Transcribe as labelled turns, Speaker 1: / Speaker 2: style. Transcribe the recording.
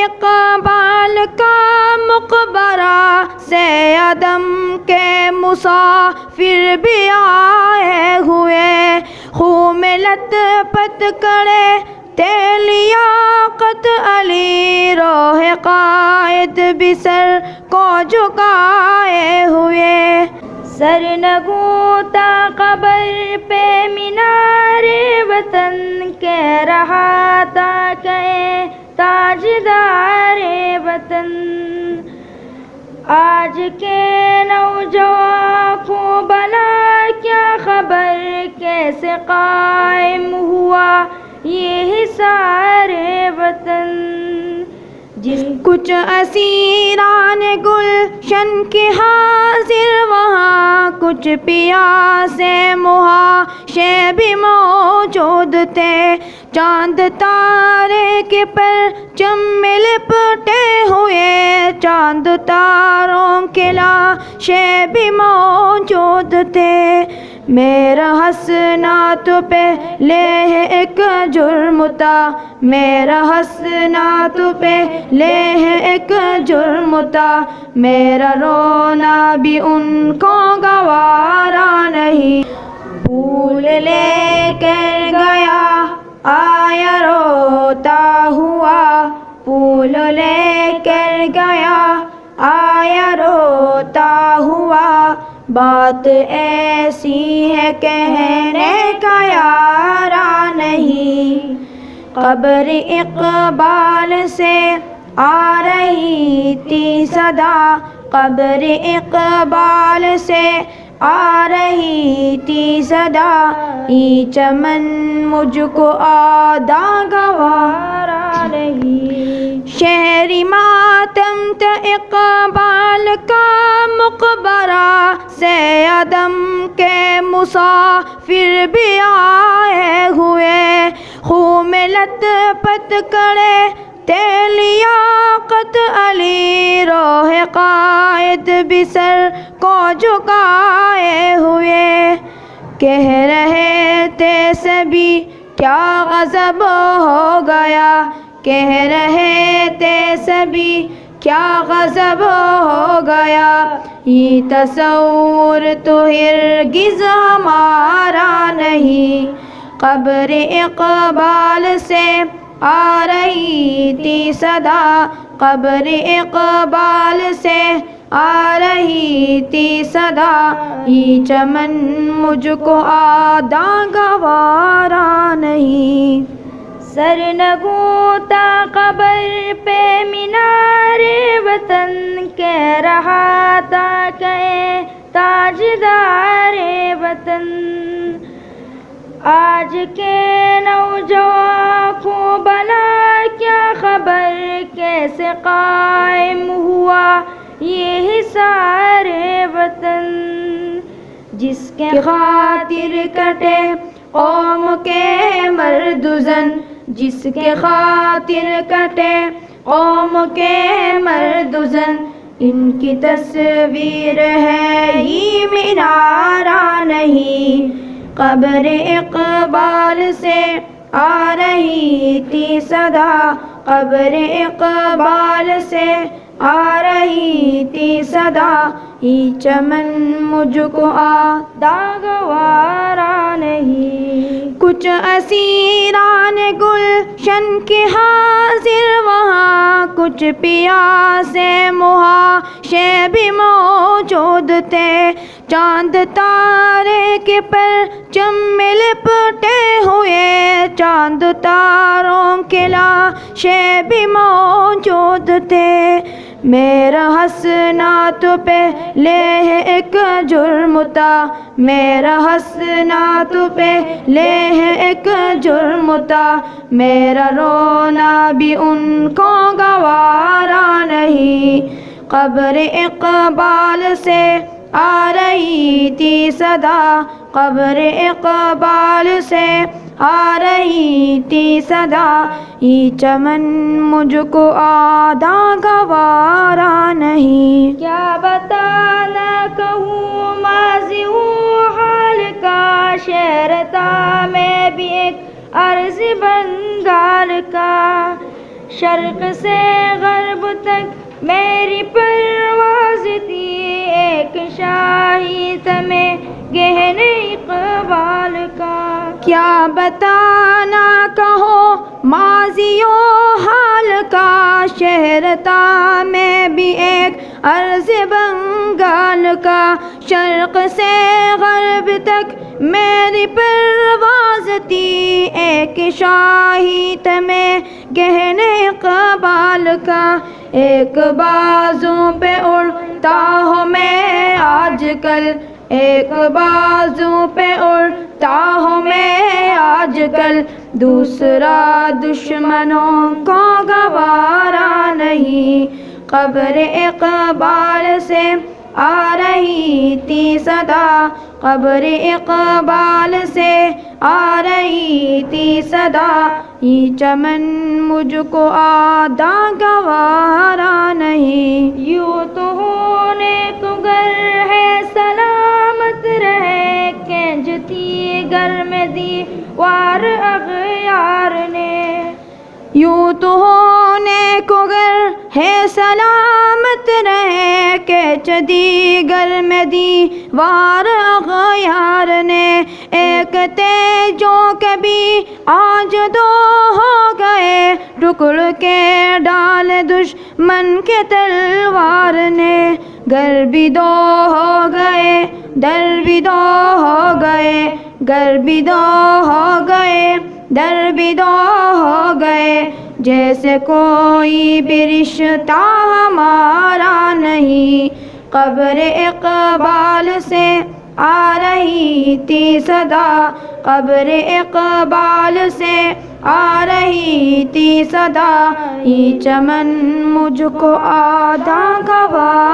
Speaker 1: اقبال کا مقبرہ سے عدم کے مسافر بھی آئے ہوئے، خوں میں لت پت کرے لیاقت علی روح قائد بھی سر کو جھکائے ہوئے، سر نگوتا قبر پہ مینار وطن کہہ رہا تھا کہ تاجدار وطن، آج کے نوجوان کو بلا کیا خبر کیسے قائم ہوا یہ حصار وطن، کچھ اسیران گلشن کے حاضر وہاں، کچھ پیاسے محاشے بھی موجود تھے، چاند تارے کے پرچم میں لپٹے ہوئے، چاند تاروں کے لاشیں بھی موجود تھے، میرا حسنات پہلے ہے ایک جرم تھا، میرا حسنات پہلے ہے ایک جرم تھا، میرا رونا بھی ان کو گوارا نہیں، پھول لے کر گیا آیا روتا ہوا، پھول لے کر گیا آیا روتا ہوا، بات ایسی ہے کہنے کا یارا نہیں، قبر اقبال سے آ رہی تھی صدا، قبر اقبال سے آ رہی تھی صدا، یہ چمن مجھ کو آدھا گوارا نہیں، شہری ماتم تھا اقبال کا مقبرہ سے عدم کے مسافر بھی آئے ہوئے، خوں میں لت پت کرے لیاقت علی روح قائد بھی سر کو جھکائے ہوئے، کہہ رہے تھے سبھی کیا غضب ہو گیا، کہہ رہے تھے سبھی کیا غضب ہو گیا، یہ تصور تو ہرگز ہمارا نہیں، قبر اقبال سے آ رہی تھی صدا، قبر اقبال سے آ رہی تھی صدا، یہ چمن مجھ کو آدھا گوارا نہیں، سر نگوتا قبر پہ مینار وطن کہہ رہا تھا کہ تاجدار وطن، آج کے نوجوان کو بلا کیا خبر کیسے قائم ہوا یہ حصار وطن، جس کے خاطر کٹے قوم کے مرد و زن، جس کے خاطر کٹے قوم کے مرد و زن، ان کی تصویر ہے یہ مینارہ نہیں، قبر اقبال سے آ رہی تھی صدا، قبر اقبال سے آ رہی تھی صدا، یہ چمن مجھ کو آدھا گوارا نہیں، کچھ اسیران گلشن کے حاضر وہاں، کچھ پیاسے محاشے بھی موجود تھے، چاند تارے کے پرچم میں لپٹے ہوئے، چاند تاروں کے لاشیں بھی موجود تھے، میرا حسنات پہلے ہے ایک جرم تھا، میرا حسنات پہلے ہے ایک جرم تھا، میرا رونا بھی ان کو گوارا نہیں، قبر اقبال سے آ رہی تھی صدا، قبر اقبال سے آ رہی تھی صدا، یہ چمن مجھ کو آدھا گوارا نہیں، کیا بتانا کہوں ماضی حال کا، شہر تھا میں بھی ایک عرض بنگال کا، شرق سے غرب تک میری پرواز تھی، ایک شاہی تمہیں گہنے اقبال کا۔ کیا بتانا کہو ماضی و حال کا، شہر تھا میں بھی ایک عرض بنگال کا۔ شرق سے غرب تک میری پرواز تھی، ایک شاہی تمہیں گہنے اقبال کا۔ ایک بازو پہ اڑتا ہوں میں آج کل، ایک بازو پہ اڑتا ہوں میں آج کل، دوسرا دشمنوں کو گوارا نہیں۔ قبر اقبال سے آ رہی تھی صدا، قبر اقبال سے آ رہی تھی صدا، یہ چمن مجھ کو آدھا گوارا نہیں۔ یوں تو ہونے کو گر ہے سلامت رہے، کھینچتی گر میں دیوار اغیار نے۔ یوں تو ہونے کو گر ہے سلامت رہے، کھینچتی گر میں دیوار اغیار نے۔ ایک تھے جو کبھی آج دو ہو گئے، ٹکڑ کے ڈال دشمن کے تلوار نے۔ گر بھی دو ہو گئے، در بھی دو ہو گئے، گر بھی دو ہو گئے، در بھی دو ہو گئے، جیسے کوئی بھی رشتہ ہمارا نہیں۔ قبر اقبال سے آ رہی تھی صدا، قبر اقبال سے آ رہی تھی صدا، یہ چمن مجھ کو آدھا گوارا